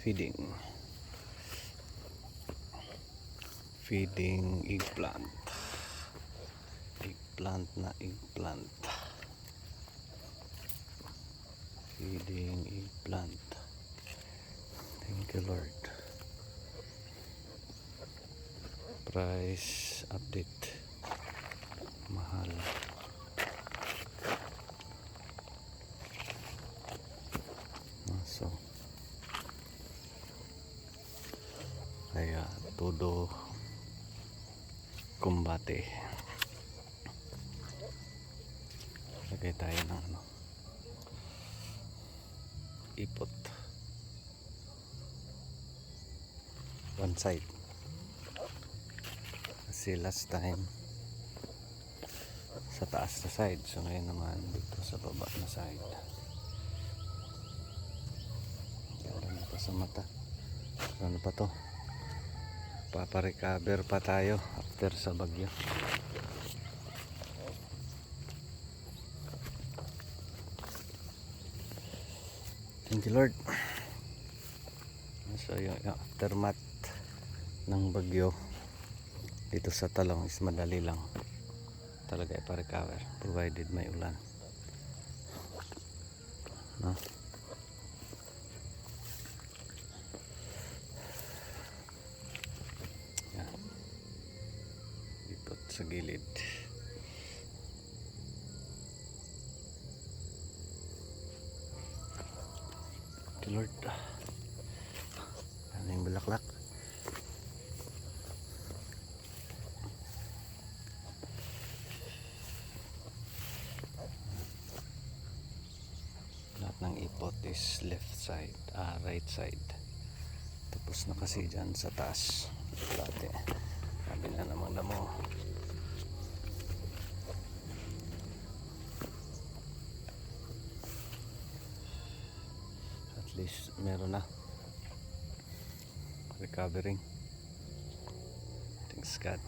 feeding eggplant na eggplant, feeding eggplant. Thank you Lord. Price update, mahal. So kaya todo kumbate. Lagay tayo ng ipot one side kasi last time sa taas na side, so ngayon naman dito sa baba na side. Wala pa sa mata. Ano pa to? Paparecover pa tayo after sa bagyo. Thank you Lord. So yung aftermath ng bagyo dito sa Talong is madali lang talaga ipa-recover provided may ulan, no? Yan. Dito sa gilid. Thank you Lord. Ano yung bulaklak? Lahat ng ipot is left side, right side. Tapos na kasi dyan sa taas dati sabi na namang damo. At least meron na recovering. Thanks God.